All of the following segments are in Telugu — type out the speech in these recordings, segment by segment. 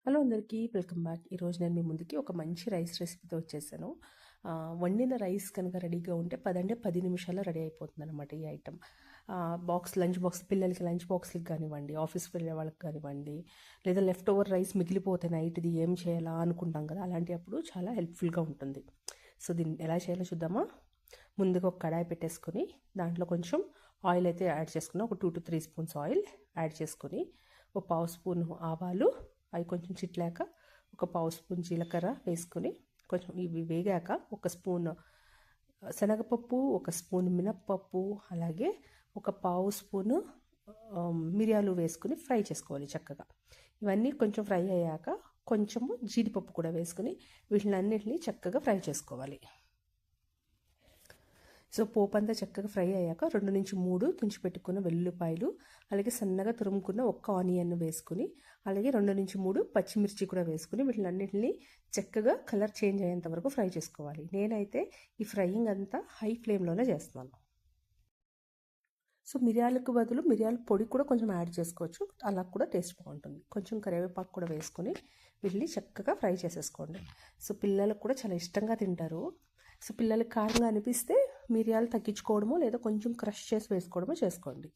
హలో అందరికీ, వెల్కమ్ బ్యాక్. ఈరోజు నేను మీ ముందుకి ఒక మంచి రైస్ రెసిపీతో వచ్చేసాను. వండిన రైస్ కనుక రెడీగా ఉంటే 10 నిమిషాల్లో రెడీ అయిపోతుంది అనమాట ఈ ఐటమ్. లంచ్ బాక్స్ పిల్లలకి లంచ్ బాక్స్కి కానివ్వండి, ఆఫీస్కి వెళ్ళే వాళ్ళకి కానివ్వండి, లేదా లెఫ్ట్ ఓవర్ రైస్ మిగిలిపోతే నైట్ది ఏం చేయాలా అనుకుంటాం కదా, అలాంటి అప్పుడు చాలా హెల్ప్ఫుల్గా ఉంటుంది. సో దీన్ని ఎలా చేయాలో చూద్దామా. ముందుగా ఒక కడాయి పెట్టేసుకొని దాంట్లో కొంచెం ఆయిల్ అయితే యాడ్ చేసుకున్నాం. ఒక 2 to 3 స్పూన్స్ ఆయిల్ యాడ్ చేసుకొని ఒక పావు స్పూన్ ఆవాలు, అవి కొంచెం చిట్లాక ఒక పావు స్పూన్ జీలకర్ర వేసుకొని కొంచెం ఇవి వేగాక ఒక స్పూన్ శనగపప్పు, ఒక స్పూన్ మినప్పప్పు, అలాగే ఒక పావు స్పూను మిరియాలు వేసుకుని ఫ్రై చేసుకోవాలి చక్కగా. ఇవన్నీ కొంచెం ఫ్రై అయ్యాక కొంచెము జీడిపప్పు కూడా వేసుకొని వీటినన్నిటిని చక్కగా ఫ్రై చేసుకోవాలి. సో పోపు అంతా చక్కగా ఫ్రై అయ్యాక 2 నుంచి 3 తుంచిపెట్టుకున్న వెల్లుల్లిపాయలు, అలాగే సన్నగా తురుముకున్న ఒక్క ఆనియన్ వేసుకుని, అలాగే 2 నుంచి 3 పచ్చిమిర్చి కూడా వేసుకుని వీటిలన్నింటినీ చక్కగా కలర్ చేంజ్ అయ్యేంత వరకు ఫ్రై చేసుకోవాలి. నేనైతే ఈ ఫ్రైయింగ్ అంతా హై ఫ్లేమ్లోనే చేస్తున్నాను. సో మిరియాలకు బదులు మిరియాల పొడి కూడా కొంచెం యాడ్ చేసుకోవచ్చు, అలా కూడా టేస్ట్ బాగుంటుంది. కొంచెం కరివేపాకు కూడా వేసుకొని వీటిని చక్కగా ఫ్రై చేసేసుకోండి. సో పిల్లలకు కూడా చాలా ఇష్టంగా తింటారు. సో పిల్లలకి కారంగా అనిపిస్తే మిరియాలు తగ్గించుకోవడమో లేదా కొంచెం క్రష్ చేసి వేసుకోవడమో చేసుకోండి.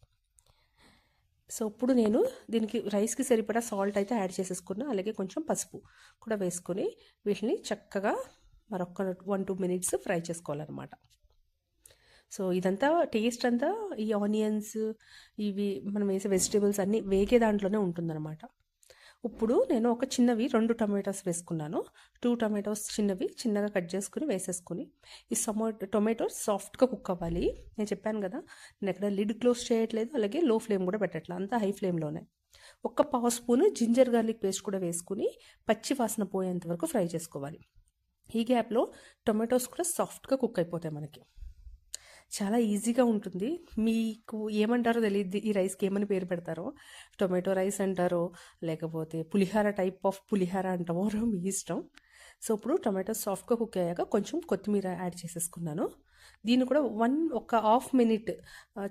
సో ఇప్పుడు నేను దీనికి రైస్కి సరిపడా సాల్ట్ అయితే యాడ్ చేసేసుకున్నా, అలాగే కొంచెం పసుపు కూడా వేసుకొని వీటిని చక్కగా మరొక 1-2 మినిట్స్ ఫ్రై చేసుకోవాలన్నమాట. సో ఇదంతా టేస్ట్ అంతా ఈ ఆనియన్స్, ఇవి మనం వేసే వెజిటేబుల్స్ అన్నీ వేగే దాంట్లోనే ఉంటుందన్నమాట. ఇప్పుడు నేను ఒక చిన్నవి 2 టమాటోస్ వేసుకున్నాను. 2 టమాటోస్ చిన్నగా కట్ చేసుకుని వేసేసుకుని ఈ టొమాటోస్ సాఫ్ట్గా కుక్ అవ్వాలి. నేను చెప్పాను కదా, నేను ఎక్కడ లిడ్ క్లోజ్ చేయట్లేదు, అలాగే లో ఫ్లేమ్ కూడా పెట్టట్లేదు, అంతా హై ఫ్లేమ్లోనే. ఒక పావు స్పూను జింజర్ గార్లిక్ పేస్ట్ కూడా వేసుకుని పచ్చి వాసన పోయేంత వరకు ఫ్రై చేసుకోవాలి. ఈ గ్యాప్లో టొమాటోస్ కూడా సాఫ్ట్గా కుక్ అయిపోతాయి మనకి. చాలా ఈజీగా ఉంటుంది. మీకు ఏమంటారో తెలియదు, ఈ రైస్కి ఏమని పేరు పెడతారో, టొమాటో రైస్ అంటారో లేకపోతే పులిహార టైప్ ఆఫ్ పులిహార అంటామో మీ ఇష్టం. సో ఇప్పుడు టొమాటో సాఫ్ట్గా కుక్ అయ్యాక కొంచెం కొత్తిమీర యాడ్ చేసేసుకున్నాను. దీన్ని కూడా ఒక హాఫ్ మినిట్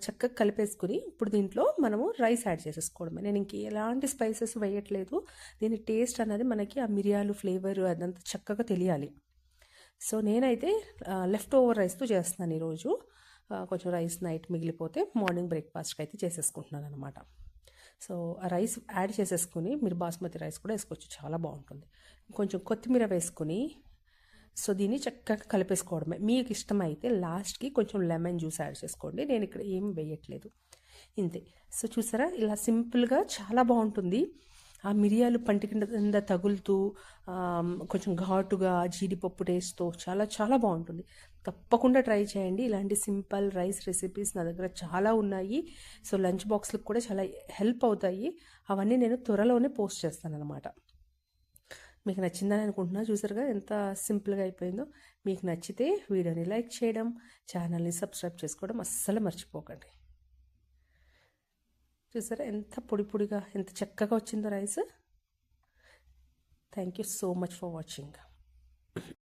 చక్కగా కలిపేసుకుని ఇప్పుడు దీంట్లో మనము రైస్ యాడ్ చేసేసుకోవడమే. నేను ఇంక ఎలాంటి స్పైసెస్ వేయట్లేదు. దీని టేస్ట్ అనేది మనకి ఆ మిరియాలు ఫ్లేవర్ అదంతా చక్కగా తెలియాలి. సో నేనైతే లెఫ్ట్ ఓవర్ రైస్తో చేస్తున్నాను ఈరోజు. కొంచెం రైస్ నైట్ మిగిలిపోతే మార్నింగ్ బ్రేక్ఫాస్ట్కి అయితే చేసేసుకుంటున్నాను అనమాట. సో ఆ రైస్ యాడ్ చేసేసుకుని మీరు బాస్మతి రైస్ కూడా వేసుకోవచ్చు, చాలా బాగుంటుంది. కొంచెం కొత్తిమీర వేసుకుని సో దీన్ని చక్కగా కలిపేసుకోవడమే. మీకు ఇష్టమైతే లాస్ట్కి కొంచెం లెమన్ జ్యూస్ యాడ్ చేసుకోండి. నేను ఇక్కడ ఏం వేయట్లేదు, ఇంతే. సో చూసారా, ఇలా సింపుల్గా చాలా బాగుంటుంది. ఆ మిరియాలు పంటి కింద తగులుతూ కొంచెం ఘాటుగా జీడిపప్పు టేస్ట్తో చాలా చాలా బాగుంటుంది. తప్పకుండా ట్రై చేయండి. ఇలాంటి సింపుల్ రైస్ రెసిపీస్ నా దగ్గర చాలా ఉన్నాయి. సో లంచ్ బాక్స్లకు కూడా చాలా హెల్ప్ అవుతాయి. అవన్నీ నేను త్వరలోనే పోస్ట్ చేస్తాను అనమాట. మీకు నచ్చిందని అనుకుంటున్నా. చూసారుగా ఎంత సింపుల్గా అయిపోయిందో. మీకు నచ్చితే వీడియోని లైక్ చేయడం, ఛానల్ని సబ్స్క్రైబ్ చేసుకోవడం అస్సలు మర్చిపోకండి. చూసారా ఎంత పొడిగా ఎంత చక్కగా వచ్చిందో rice. Thank you so much for watching.